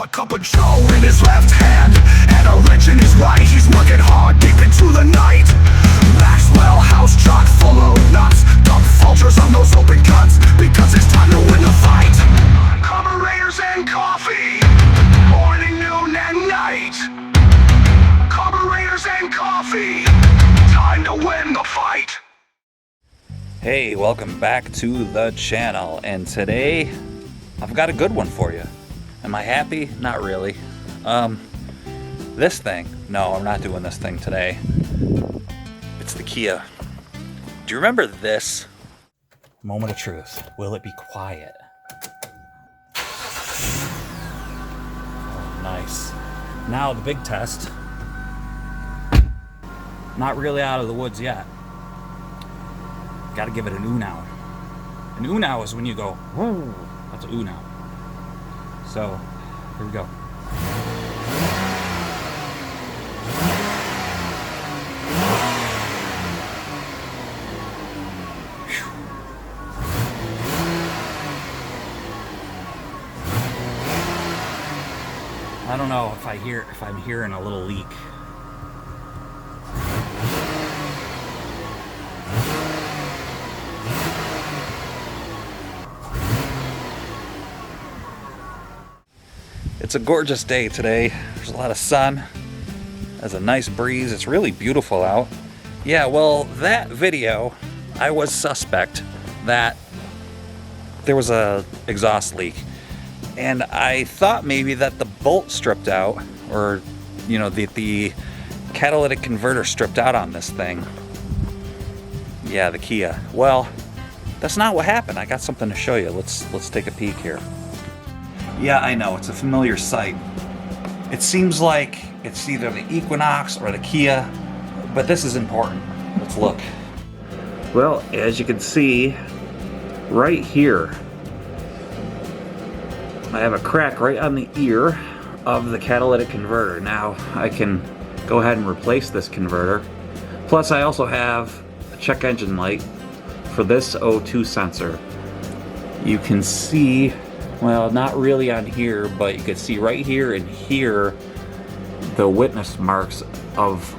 A cup of Joe in his left hand and a wrench in his right. He's working hard deep into the night. Maxwell house chock full of nuts. Dump vultures on those open cuts, because it's time to win the fight. Carburetors and coffee, morning, noon, and night. Carburetors and coffee, time to win the fight. Hey, welcome back to the channel, and today I've got a good one for you. Am I happy? Not really. This thing. No, I'm not doing this thing today. It's the Kia. Do you remember this? Moment of truth. Will it be quiet? Oh, nice. Now the big test. Not really out of the woods yet. Got to give it an ooh now. An ooh now is when you go, whoa. That's an ooh now. So, here we go. I don't know if I'm hearing a little leak. It's a gorgeous day today. There's a lot of sun. There's a nice breeze. It's really beautiful out. Yeah, well, that video, I was suspect that there was a exhaust leak. And I thought maybe that the bolt stripped out, or, you know, the catalytic converter stripped out on this thing. Yeah, the Kia. Well, that's not what happened. I got something to show you. Let's take a peek here. Yeah, I know, it's a familiar sight. It seems like it's either the Equinox or the Kia, but this is important. Let's look. Well, as you can see, right here, I have a crack right on the ear of the catalytic converter. Now, I can go ahead and replace this converter. Plus, I also have a check engine light for this O2 sensor. You can see, well, not really on here, but you can see right here and here the witness marks of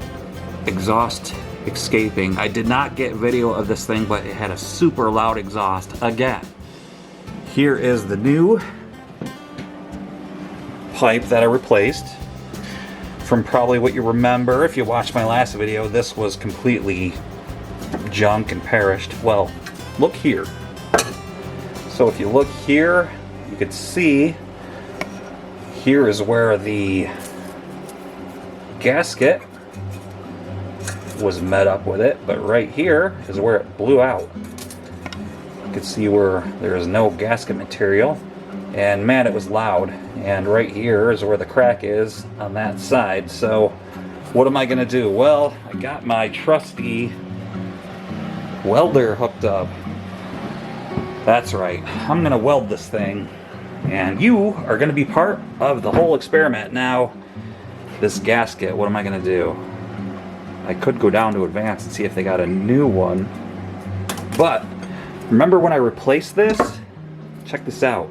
exhaust escaping. I did not get video of this thing, but it had a super loud exhaust. Again, here is the new pipe that I replaced. From probably what you remember, if you watched my last video, this was completely junk and perished. Well, look here. So if you look here, you can see here is where the gasket was met up with it, but right here is where it blew out. You can see where there is no gasket material, and man, it was loud. And right here is where the crack is on that side. So what am I gonna do? Well, I got my trusty welder hooked up. That's right, I'm gonna weld this thing, and you are gonna be part of the whole experiment. Now, this gasket, what am I gonna do? I could go down to Advance and see if they got a new one, but remember when I replaced this? Check this out.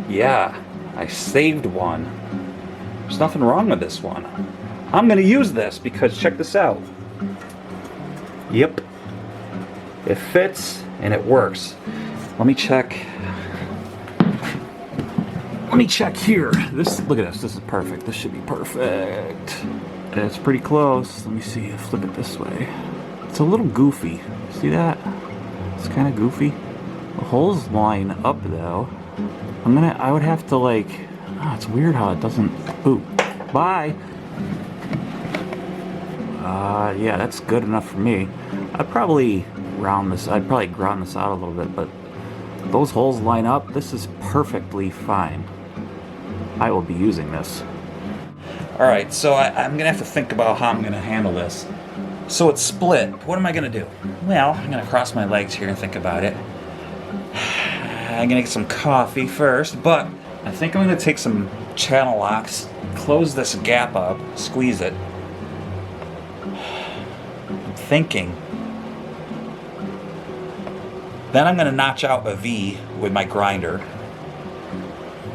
Yeah, I saved one. There's nothing wrong with this one. I'm gonna use this because check this out. Yep, it fits and it works. Let me check here. Look at this, this is perfect. This should be perfect. It's pretty close. Let me see, flip it this way. It's a little goofy. See that? It's kind of goofy. The holes line up though. I would have to like, it's weird how it doesn't, ooh, bye. Yeah, that's good enough for me. I'd probably ground this out a little bit, but those holes line up. This is perfectly fine. I will be using this. All right, so I'm gonna have to think about how I'm gonna handle this. So it's split. What am I gonna do? Well, I'm gonna cross my legs here and think about it. I'm gonna get some coffee first, but I think I'm gonna take some channel locks, close this gap up, squeeze it. I'm thinking. Then I'm gonna notch out a V with my grinder.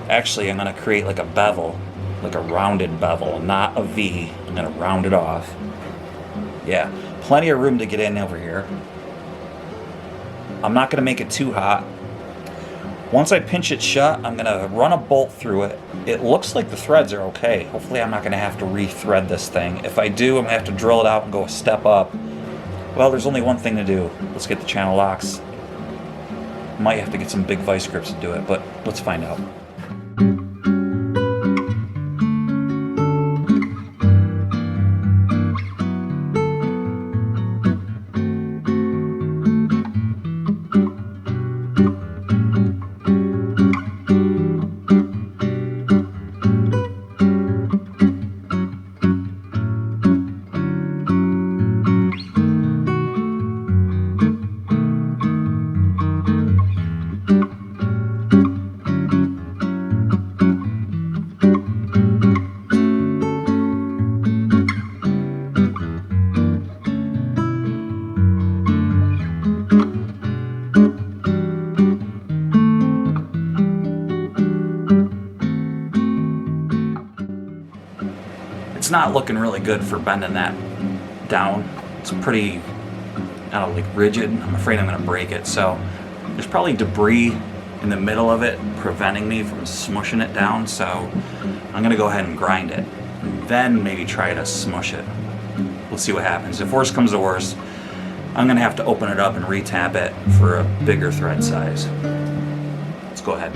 Actually, I'm gonna create like a bevel, like a rounded bevel, not a V. I'm gonna round it off. Yeah, plenty of room to get in over here. I'm not gonna make it too hot. Once I pinch it shut, I'm gonna run a bolt through it. It looks like the threads are okay. Hopefully I'm not gonna have to re-thread this thing. If I do, I'm gonna have to drill it out and go a step up. Well, there's only one thing to do. Let's get the channel locks. Might have to get some big vice grips to do it, but let's find out. It's not looking really good for bending that down. It's pretty, I don't know, like rigid. I'm afraid I'm gonna break it. So there's probably debris in the middle of it preventing me from smushing it down. So I'm gonna go ahead and grind it and then maybe try to smush it. We'll see what happens. If worse comes to worse, I'm gonna have to open it up and retap it for a bigger thread size. Let's go ahead.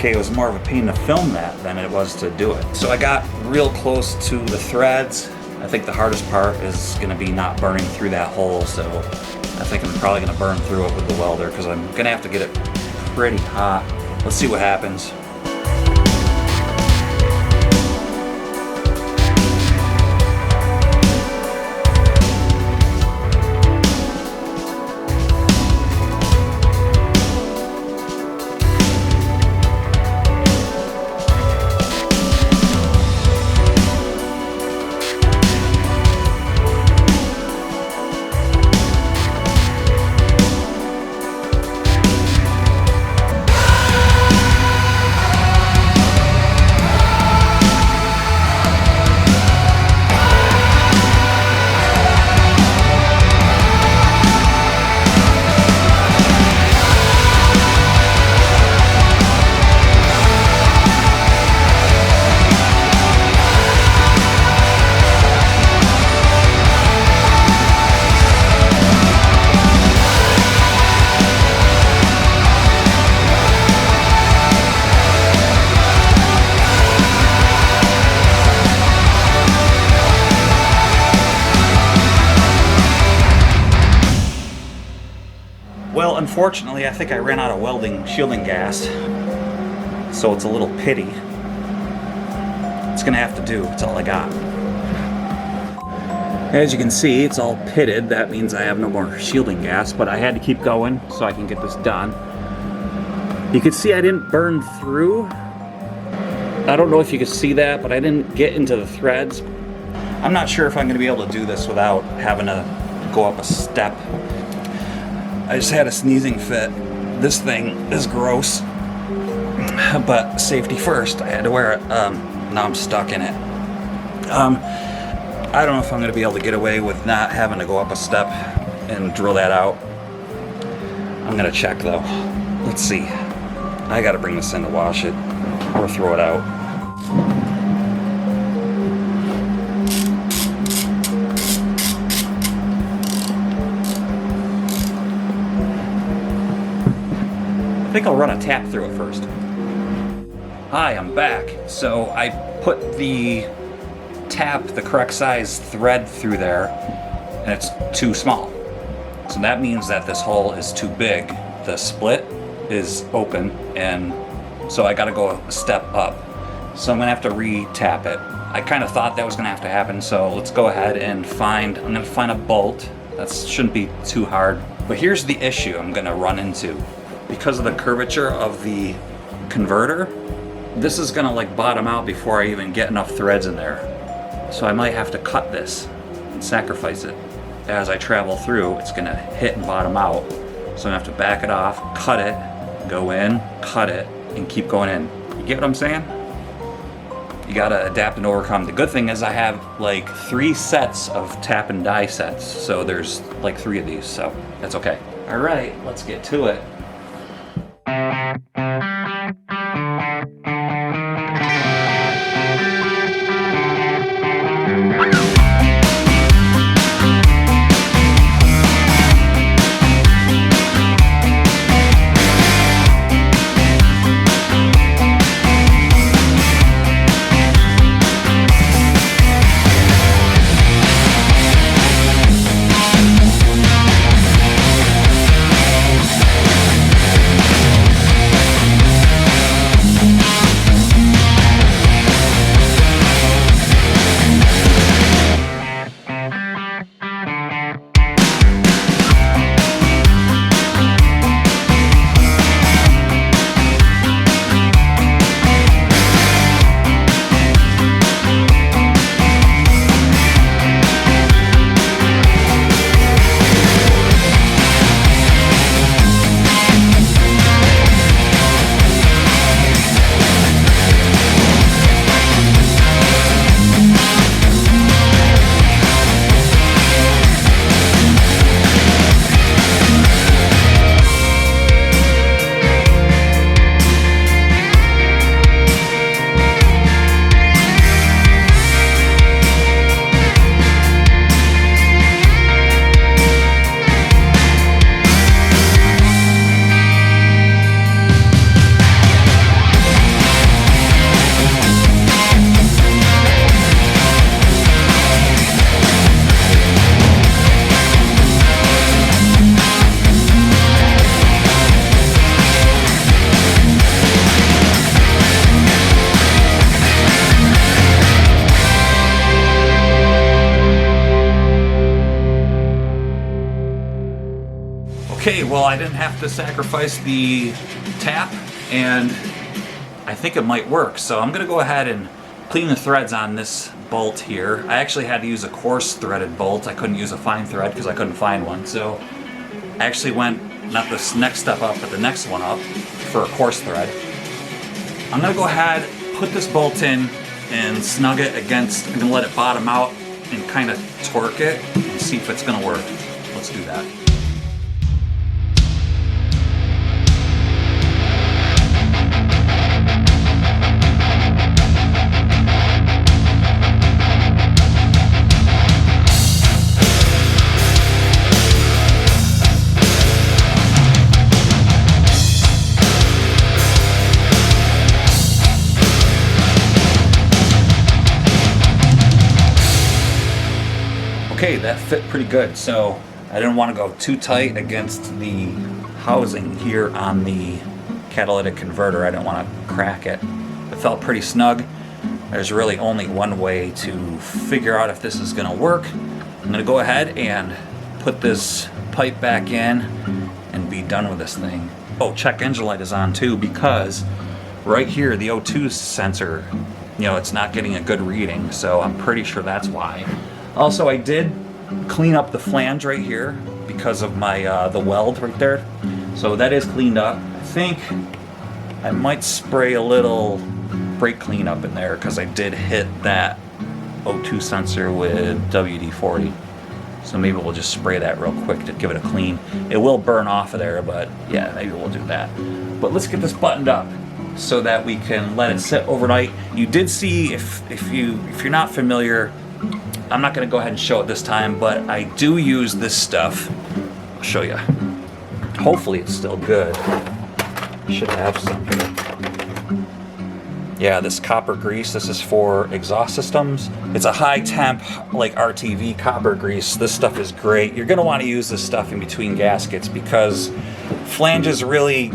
Okay, it was more of a pain to film that than it was to do it. So I got real close to the threads. I think the hardest part is gonna be not burning through that hole, so I think I'm probably gonna burn through it with the welder because I'm gonna have to get it pretty hot. Let's see what happens. Well, unfortunately, I think I ran out of welding shielding gas, so it's a little pity. It's gonna have to do, it's all I got. As you can see, it's all pitted. That means I have no more shielding gas, but I had to keep going so I can get this done. You can see I didn't burn through. I don't know if you can see that, but I didn't get into the threads. I'm not sure if I'm gonna be able to do this without having to go up a step. I just had a sneezing fit. This thing is gross. But safety first, I had to wear it. Now I'm stuck in it. I don't know if I'm going to be able to get away with not having to go up a step and drill that out. I'm going to check though. Let's see. I got to bring this in to wash it or throw it out. I think I'll run a tap through it first. Hi, I'm back. So I put the tap, the correct size thread through there, and it's too small. So that means that this hole is too big. The split is open, and so I gotta go a step up. So I'm gonna have to re-tap it. I kind of thought that was gonna have to happen, so let's go ahead and I'm gonna find a bolt. That shouldn't be too hard. But here's the issue I'm gonna run into. Because of the curvature of the converter, this is gonna like bottom out before I even get enough threads in there. So I might have to cut this and sacrifice it. As I travel through, it's gonna hit and bottom out. So I'm gonna have to back it off, cut it, go in, cut it, and keep going in. You get what I'm saying? You gotta adapt and overcome. The good thing is I have like 3 sets of tap and die sets. So there's like 3 of these, so that's okay. All right, let's get to it. Okay, well, I didn't have to sacrifice the tap, and I think it might work. So I'm gonna go ahead and clean the threads on this bolt here. I actually had to use a coarse threaded bolt. I couldn't use a fine thread because I couldn't find one. So I actually went, not this next step up, but the next one up for a coarse thread. I'm gonna go ahead, put this bolt in, and snug it against, I'm gonna let it bottom out and kind of torque it and see if it's gonna work. Let's do that. Okay, that fit pretty good, so I didn't want to go too tight against the housing here on the catalytic converter. I didn't want to crack it. It felt pretty snug. There's really only one way to figure out if this is going to work. I'm going to go ahead and put this pipe back in and be done with this thing. Oh, check engine light is on too, because right here the O2 sensor, it's not getting a good reading, so I'm pretty sure that's why. Also, I did clean up the flange right here because of my the weld right there. So that is cleaned up. I think I might spray a little brake cleanup in there because I did hit that O2 sensor with WD-40. So maybe we'll just spray that real quick to give it a clean. It will burn off of there, but yeah, maybe we'll do that. But let's get this buttoned up so that we can let it sit overnight. You did see, if you're not familiar, I'm not going to go ahead and show it this time, but I do use this stuff. I'll show you. Hopefully it's still good. Should have some here. Yeah, this copper grease, this is for exhaust systems. It's a high temp, like RTV copper grease. This stuff is great. You're gonna wanna use this stuff in between gaskets because flanges really,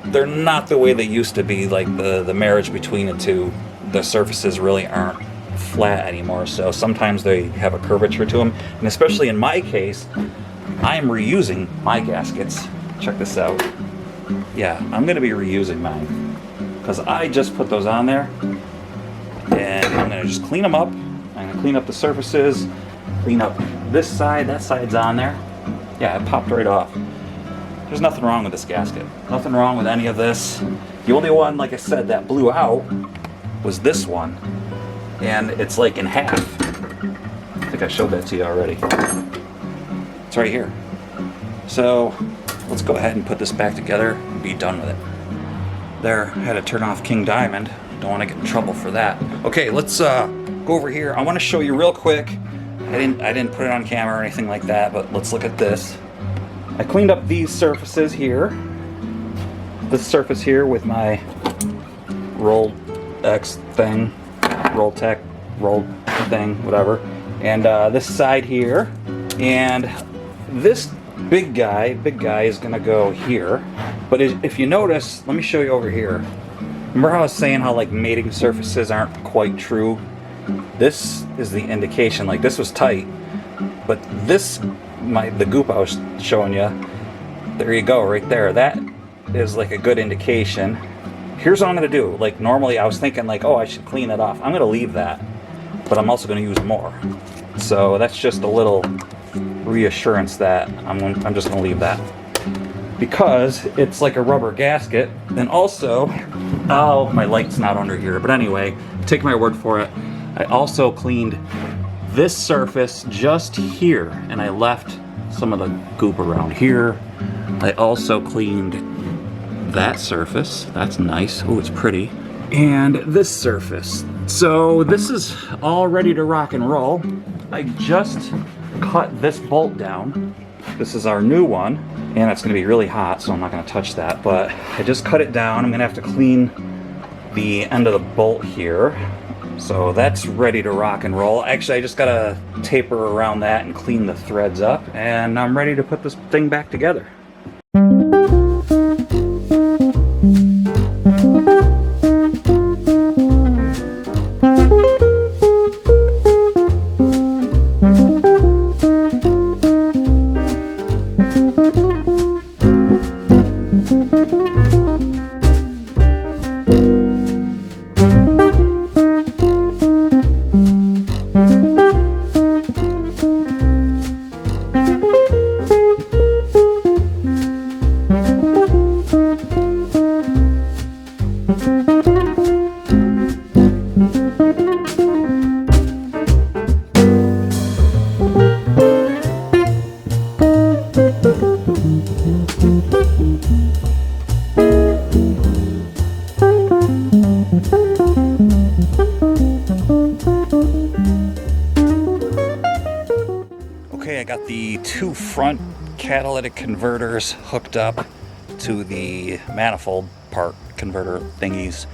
they're not the way they used to be, like the marriage between the two. The surfaces really aren't flat anymore, so sometimes they have a curvature to them. And especially in my case, I am reusing my gaskets. Check this out. Yeah, I'm gonna be reusing mine because I just put those on there, and I'm gonna just clean them up. I'm gonna clean up the surfaces, clean up this side, that side's on there. Yeah, it popped right off. There's nothing wrong with this gasket. Nothing wrong with any of this. The only one, like I said, that blew out was this one, and it's like in half. I think I showed that to you already. It's right here. So let's go ahead and put this back together and be done with it. There, had to turn off King Diamond. Don't want to get in trouble for that. Okay, let's go over here. I want to show you real quick. I didn't put it on camera or anything like that, but let's look at this. I cleaned up these surfaces here. This surface here with my Roll X thing, Roll Tech, Roll thing, whatever. And this side here. And this big guy is gonna go here. But if you notice, let me show you over here. Remember how I was saying how like mating surfaces aren't quite true? This is the indication. Like this was tight, but this, the goop I was showing you, there you go, right there. That is like a good indication. Here's what I'm gonna do. Like normally I was thinking like, oh, I should clean it off. I'm gonna leave that, but I'm also gonna use more. So that's just a little reassurance that I'm just gonna leave that, because it's like a rubber gasket. And also, oh, my light's not under here, but anyway, take my word for it, I also cleaned this surface just here, and I left some of the goop around here. I also cleaned that surface. That's nice. Oh, it's pretty. And this surface. So this is all ready to rock and roll. I just cut this bolt down. This is our new one, and it's gonna be really hot, so I'm not gonna touch that, but I just cut it down. I'm gonna have to clean the end of the bolt here. So that's ready to rock and roll. Actually, I just gotta taper around that and clean the threads up, and I'm ready to put this thing back together. Okay, I got the two front catalytic converters hooked up to the manifold part converter thingies.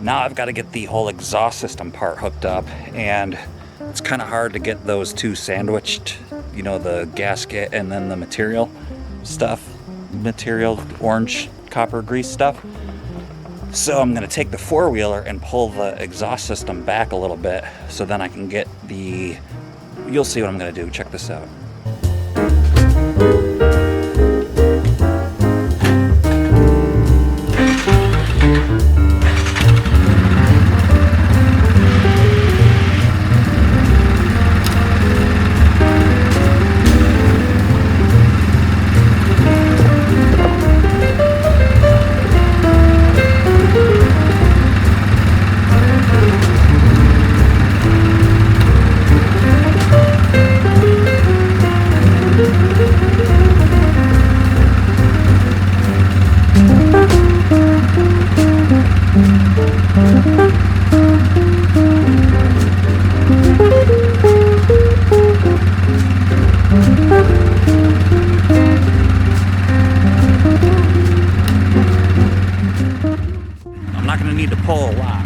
Now I've got to get the whole exhaust system part hooked up, and it's kind of hard to get those two sandwiched, you know, the gasket and then the material orange copper grease stuff. So I'm going to take the four-wheeler and pull the exhaust system back a little bit, so then I can get the, you'll see what I'm going to do. Check this out. I'm not gonna need to pull a lot,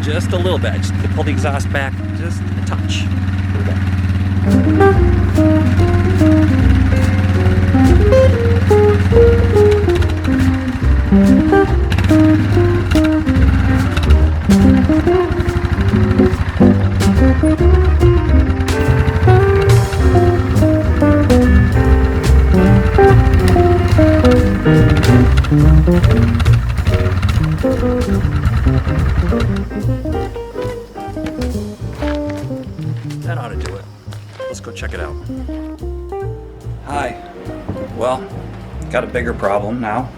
just a little bit. I just need to pull the exhaust back just a touch. Here we go. That ought to do it. Let's go check it out. Hi. Well, got a bigger problem now.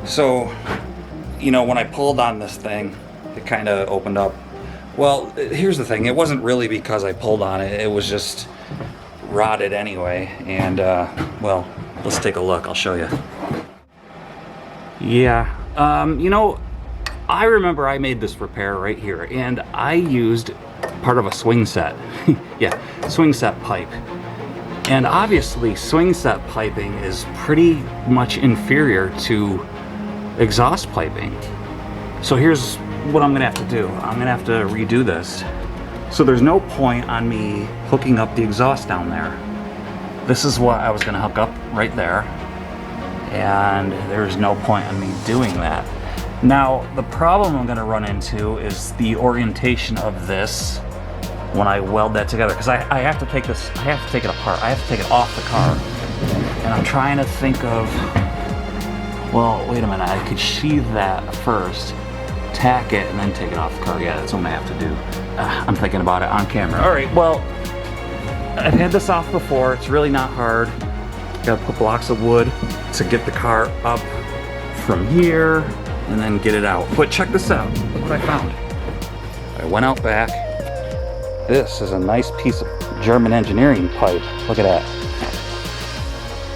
So, you know, when I pulled on this thing, it kind of opened up. Well, here's the thing. It wasn't really because I pulled on it. It was just rotted anyway. And, well, let's take a look. I'll show you. Yeah. You know, I remember I made this repair right here, and I used part of a swing set. Yeah, swing set pipe. And obviously swing set piping is pretty much inferior to exhaust piping. So here's what I'm gonna have to do. I'm gonna have to redo this. So there's no point on me hooking up the exhaust down there. This is what I was gonna hook up right there. And there's no point on me doing that. Now, the problem I'm gonna run into is the orientation of this when I weld that together, because I have to take this, I have to take it apart. I have to take it off the car. And I'm trying to think of, well, wait a minute, I could sheathe that first, tack it, and then take it off the car. Yeah, that's what I have to do. I'm thinking about it on camera. All right, well, I've had this off before. It's really not hard. Gotta put blocks of wood to get the car up from here and then get it out. But check this out, look what I found. I went out back. This is a nice piece of German engineering pipe. Look at that.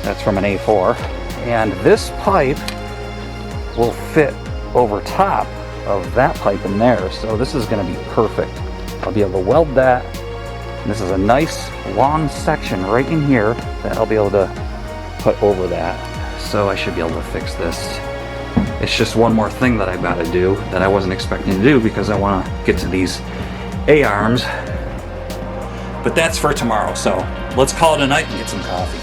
That's from an A4. And this pipe will fit over top of that pipe in there. So this is gonna be perfect. I'll be able to weld that. And this is a nice long section right in here that I'll be able to put over that. So I should be able to fix this. It's just one more thing that I've got to do that I wasn't expecting to do because I want to get to these A-arms. But that's for tomorrow, so let's call it a night and get some coffee.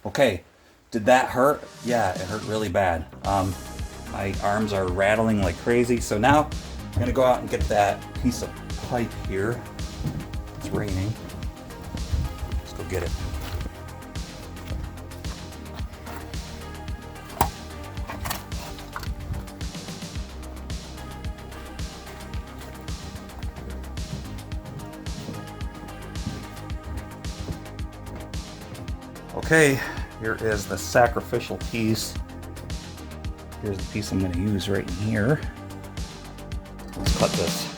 Okay, did that hurt? Yeah, it hurt really bad. My arms are rattling like crazy. So now I'm gonna go out and get that piece of pipe here. It's raining. Let's go get it. Okay, here is the sacrificial piece. Here's the piece I'm going to use right in here. Let's cut this.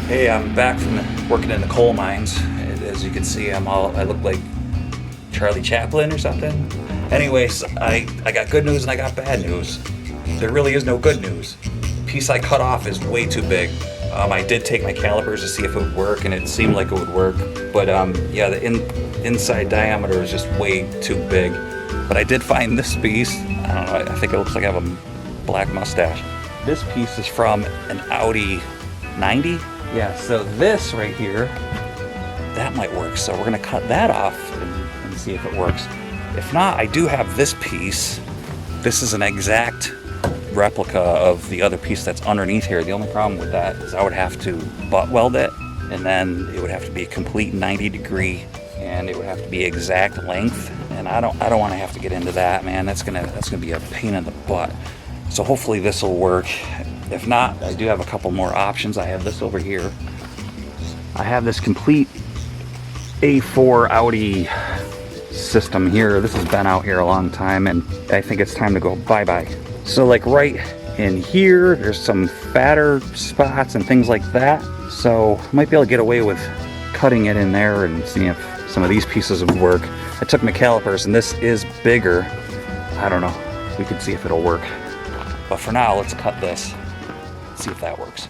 Hey, I'm back from working in the coal mines. And as you can see, I look like Charlie Chaplin or something. Anyways, I got good news and I got bad news. There really is no good news. The piece I cut off is way too big. I did take my calipers to see if it would work, and it seemed like it would work. But yeah, the inside diameter is just way too big. But I did find this piece. I don't know, I think it looks like I have a black mustache. This piece is from an Audi 90. Yeah, so this right here, that might work. So we're gonna cut that off and see if it works. If not, I do have this piece. This is an exact replica of the other piece that's underneath here. The only problem with that is I would have to butt weld it, and then it would have to be a complete 90-degree, and it would have to be exact length. And I don't want to have to get into that, man. That's gonna be a pain in the butt. So hopefully this will work. If not, I do have a couple more options. I have this over here. I have this complete A4 Audi system here. This has been out here a long time, and I think it's time to go bye-bye. So like right in here, there's some fatter spots and things like that. So I might be able to get away with cutting it in there and seeing if some of these pieces would work. I took my calipers, and this is bigger. I don't know. We can see if it'll work. But for now, let's cut this. See if that works.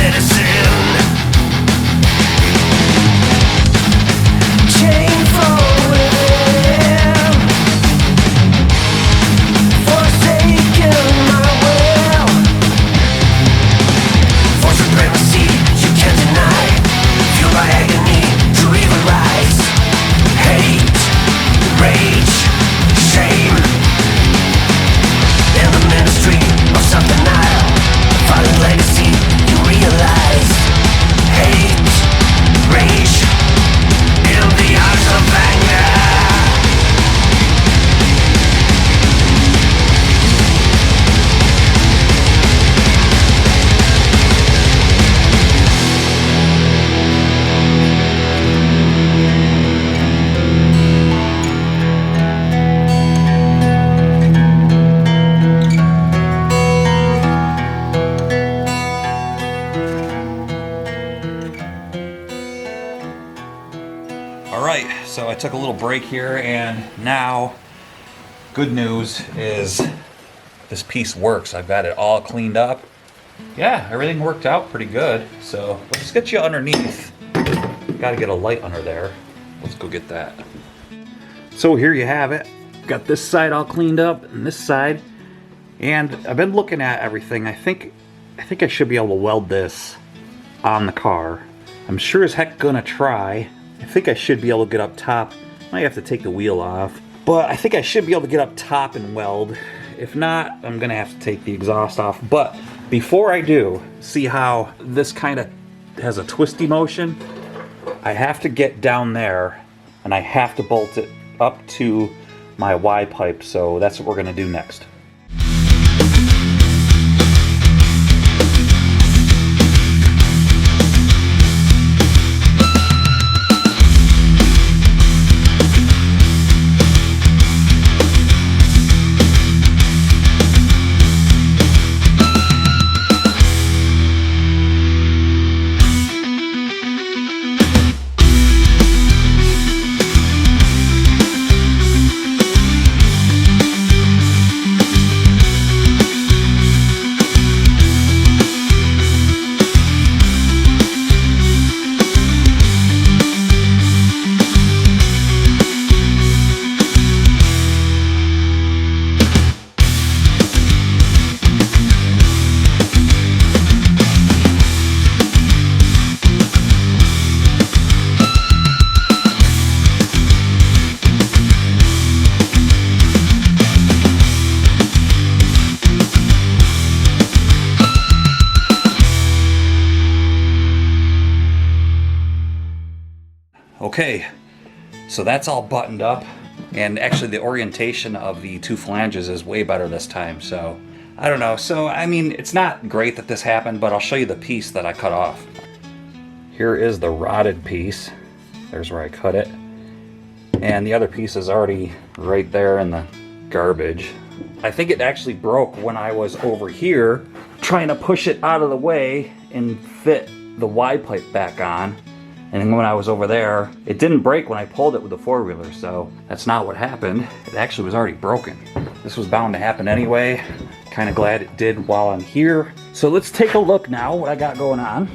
citizen. Chain from within, forsaken my will. For supremacy you can't deny, fueled by agony to even rise. Hate, rage, shame. In the ministry of self-denial, violent legacy you realize. Hate, rage, in the eyes of anger. Alright, so I took a little break here, and now, good news is this piece works. I've got it all cleaned up. Yeah, everything worked out pretty good. So let's get you underneath. Got to get a light under there. Let's go get that. So here you have it. Got this side all cleaned up and this side. And I've been looking at everything. I think I should be able to weld this on the car. I'm sure as heck gonna try. I think I should be able to get up top. Might have to take the wheel off. But I think I should be able to get up top and weld. If not, I'm gonna have to take the exhaust off. But before I do, see how this kind of has a twisty motion? I have to get down there and I have to bolt it up to my Y pipe. So that's what we're gonna do next. Okay, so that's all buttoned up, and actually the orientation of the two flanges is way better this time, so I don't know. So I mean, it's not great that this happened, but I'll show you the piece that I cut off. Here is the rotted piece. There's where I cut it, and the other piece is already right there in the garbage. I think it actually broke when I was over here trying to push it out of the way and fit the Y pipe back on. And then when I was over there, it didn't break when I pulled it with the four-wheeler, so that's not what happened. It actually was already broken. This was bound to happen anyway. Kind of glad it did while I'm here. So let's take a look now what I got going on.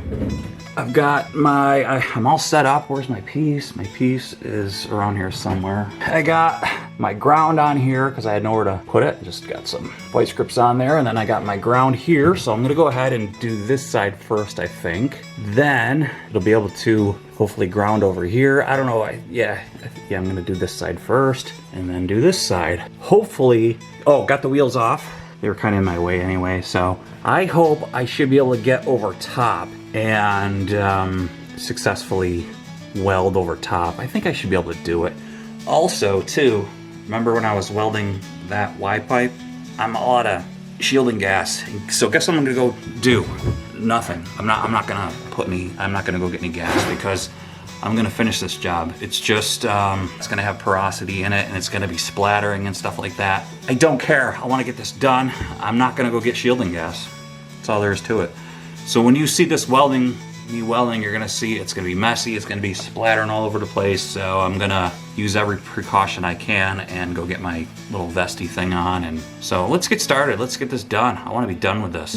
I've got I'm all set up. Where's my piece? My piece is around here somewhere. I got my ground on here because I had nowhere to put it. Just got some vice grips on there, and then I got my ground here. So I'm gonna go ahead and do this side first, I think. Then it'll be able to hopefully ground over here. I don't know. Yeah, I'm gonna do this side first, and then do this side. Hopefully, oh, got the wheels off. They were kind of in my way anyway, so I hope I should be able to get over top and successfully weld over top. I think I should be able to do it. Also, too, remember when I was welding that Y pipe? I'm all out of shielding gas. So guess what I'm gonna go do? Nothing. I'm not gonna go get any gas because I'm gonna finish this job. It's just, it's gonna have porosity in it and it's gonna be splattering and stuff like that. I don't care. I wanna get this done. I'm not gonna go get shielding gas. That's all there is to it. So when you see this me welding, you're gonna see it's gonna be messy. It's gonna be splattering all over the place. So I'm gonna use every precaution I can and go get my little vesty thing on. And so let's get started. Let's get this done. I wanna be done with this.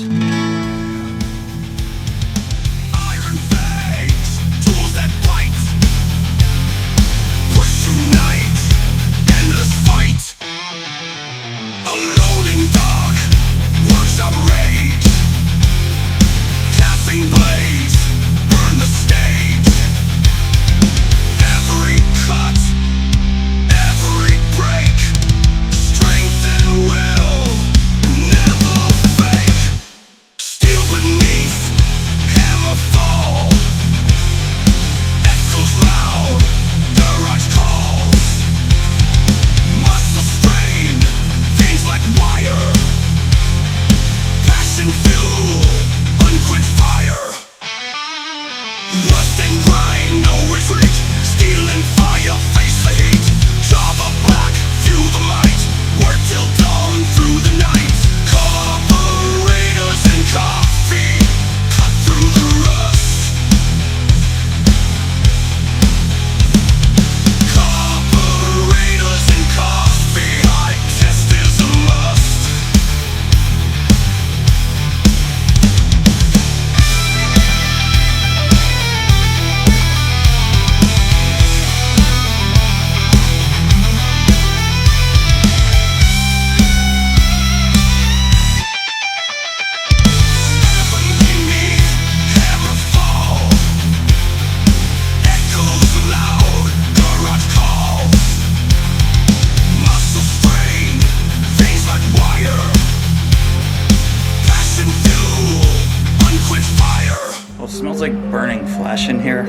smells like burning flesh in here.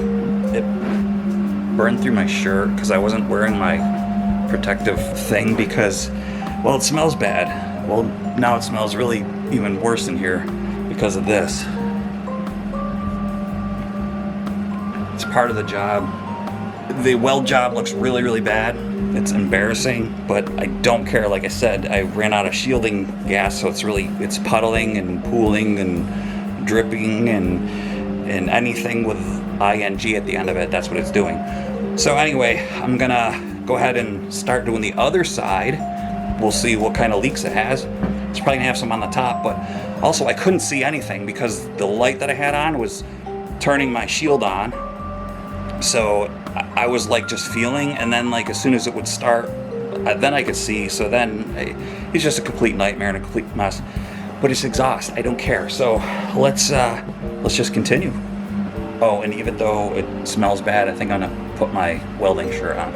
It burned through my shirt because I wasn't wearing my protective thing because, well, it smells bad. Well, now it smells really even worse in here because of this. It's part of the job. The weld job looks really, really bad. It's embarrassing, but I don't care. Like I said, I ran out of shielding gas, so it's puddling and pooling and dripping and anything with ing at the end of it, that's what it's doing. So anyway, I'm gonna go ahead and start doing the other side. We'll see what kind of leaks it has. It's probably gonna have some on the top, but also I couldn't see anything because the light that I had on was turning my shield on. So I was like just feeling, and then like as soon as it would start, then I could see. So then it's just a complete nightmare and a complete mess. But it's exhaust. I don't care. So let's just continue. Oh, and even though it smells bad, I think I'm gonna put my welding shirt on.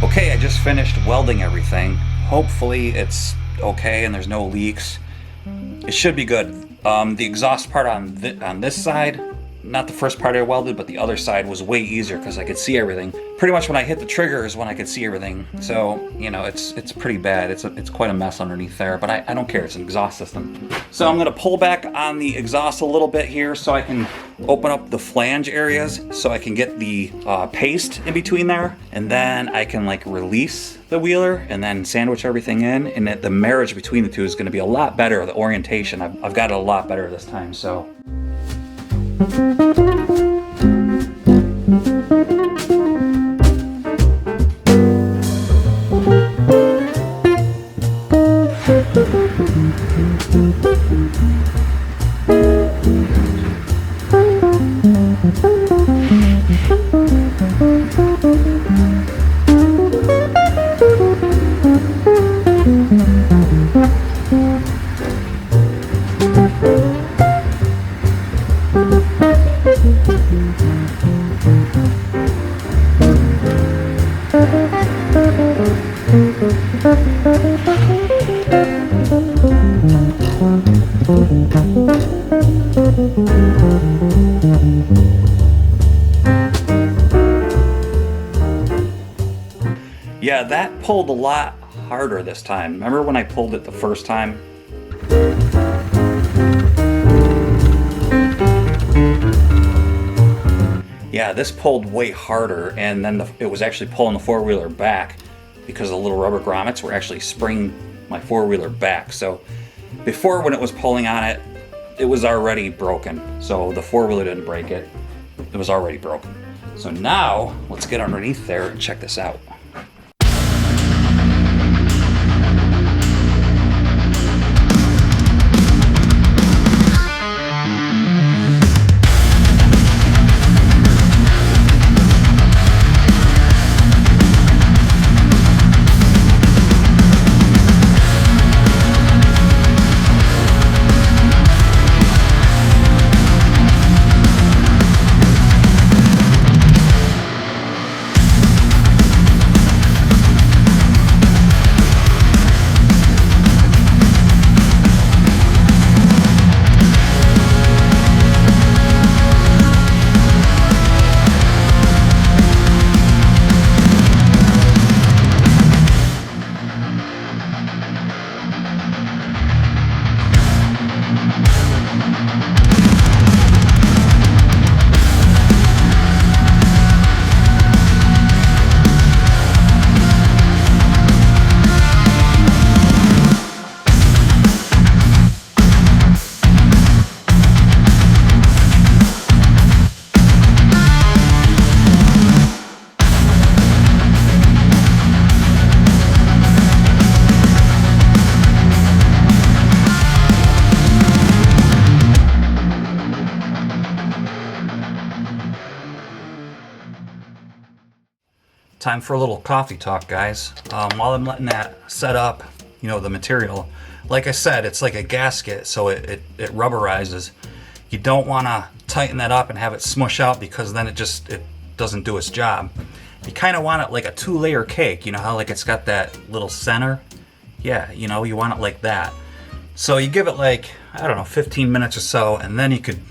Okay, I just finished welding everything. Hopefully it's okay and there's no leaks. It should be good. The exhaust part on this side, not the first part I welded, but the other side was way easier because I could see everything. Pretty much when I hit the trigger is when I could see everything. So, you know, it's pretty bad. It's quite a mess underneath there, but I don't care. It's an exhaust system. So I'm gonna pull back on the exhaust a little bit here so I can open up the flange areas so I can get the paste in between there, and then I can like release the wheeler and then sandwich everything in, and the marriage between the two is gonna be a lot better. The orientation, I've got it a lot better this time, so. Yeah, that pulled a lot harder this time. Remember when I pulled it the first time? Yeah, this pulled way harder, and then it was actually pulling the four-wheeler back because the little rubber grommets were actually springing my four-wheeler back. So before, when it was pulling on it, it was already broken. So the four-wheeler didn't break it. It was already broken. So now, let's get underneath there and check this out. Time for a little coffee talk, guys. While I'm letting that set up, you know, the material, like I said, it's like a gasket, so it rubberizes. You don't want to tighten that up and have it smush out, because then it doesn't do its job. You kind of want it like a 2-layer cake. You know how like it's got that little center? Yeah, you know, you want it like that. So you give it like, I don't know, 15 minutes or so, and then you could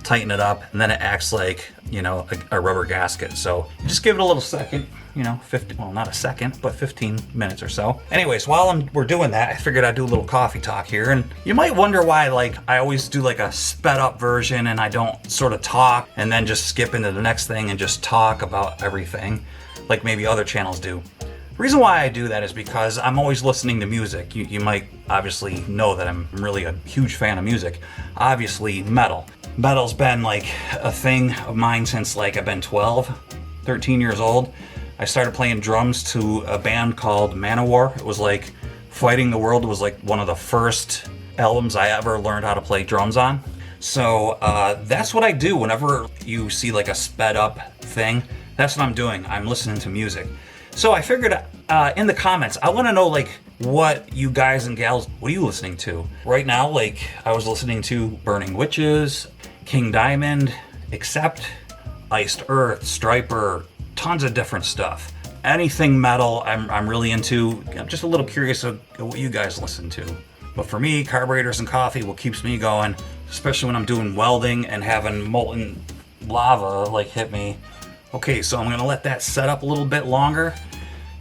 tighten it up, and then it acts like, you know, a rubber gasket. So just give it a little second, you know, well, not a second, but 15 minutes or so. Anyways, while we're doing that, I figured I'd do a little coffee talk here. And you might wonder why, like, I always do like a sped up version and I don't sort of talk and then just skip into the next thing and just talk about everything like maybe other channels do. The reason why I do that is because I'm always listening to music. You might obviously know that I'm really a huge fan of music. Obviously, metal. Metal's been like a thing of mine since like I've been 12, 13 years old. I started playing drums to a band called Manowar. It was like Fighting the World was like one of the first albums I ever learned how to play drums on. So that's what I do whenever you see like a sped up thing. That's what I'm doing. I'm listening to music. So I figured in the comments, I want to know like what you guys and gals, what are you listening to? Right now, like I was listening to Burning Witches, King Diamond, Accept, Iced Earth, Striper, tons of different stuff. Anything metal I'm really into. I'm just a little curious of what you guys listen to. But for me, carburetors and coffee what keeps me going, especially when I'm doing welding and having molten lava like hit me. Okay, so I'm gonna let that set up a little bit longer.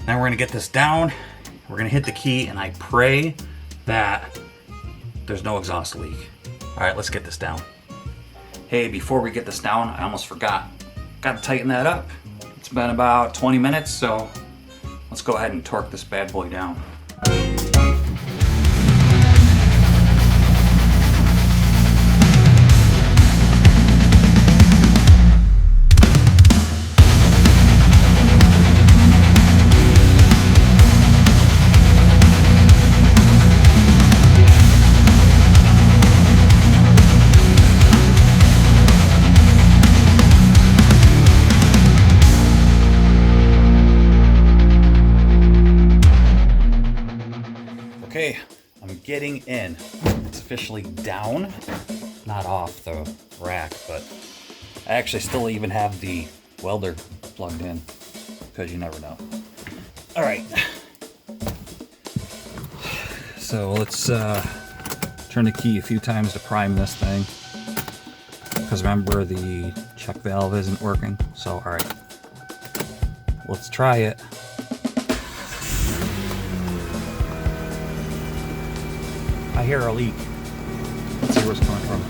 Then we're gonna get this down. We're gonna hit the key, and I pray that there's no exhaust leak. All right, let's get this down. Hey, before we get this down, I almost forgot. Gotta tighten that up. It's been about 20 minutes, so let's go ahead and torque this bad boy down. Okay, I'm getting in. It's officially down, not off the rack, but I actually still even have the welder plugged in, because you never know. All right, so let's turn the key a few times to prime this thing, because remember the check valve isn't working. So all right, let's try it. I hear a leak. Let's see where it's coming from.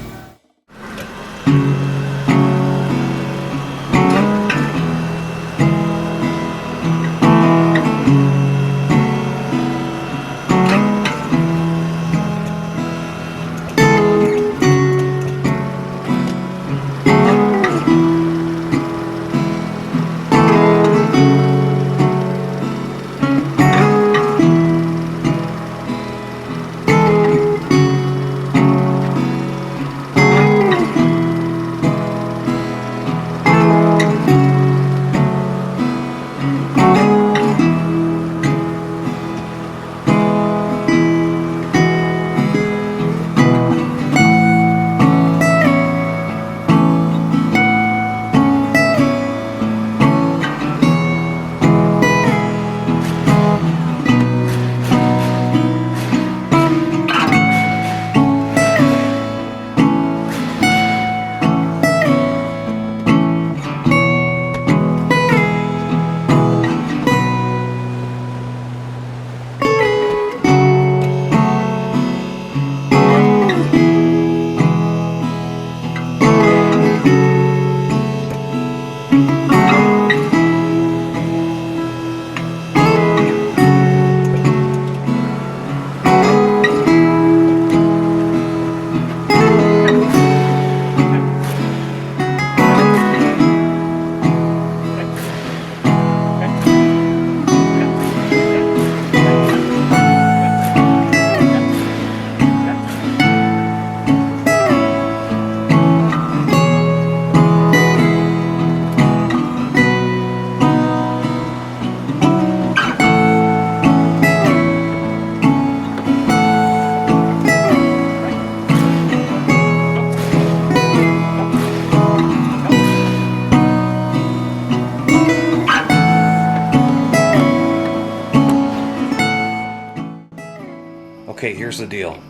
here's the deal.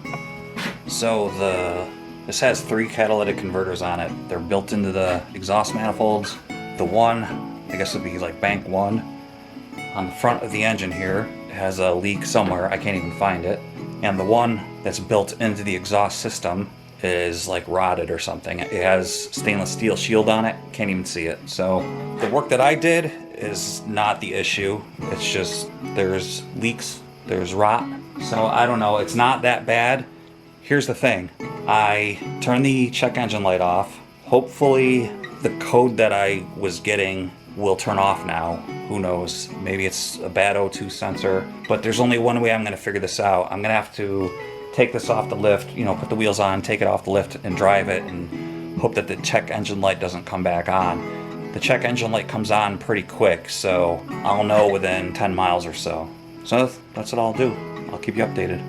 So this has 3 catalytic converters on it. They're built into the exhaust manifolds. The one, I guess it'd be like bank 1, on the front of the engine here has a leak somewhere. I can't even find it. And the one that's built into the exhaust system is like rotted or something. It has stainless steel shield on it. Can't even see it. So the work that I did is not the issue. It's just there's leaks, there's rot. So I don't know. It's not that bad. Here's the thing. I turned the check engine light off. Hopefully the code that I was getting will turn off now. Who knows? Maybe it's a bad O2 sensor. But there's only one way I'm going to figure this out. I'm going to have to take this off the lift, you know, put the wheels on, take it off the lift and drive it and hope that the check engine light doesn't come back on. The check engine light comes on pretty quick, so I'll know within 10 miles or so. So that's what I'll do. I'll keep you updated.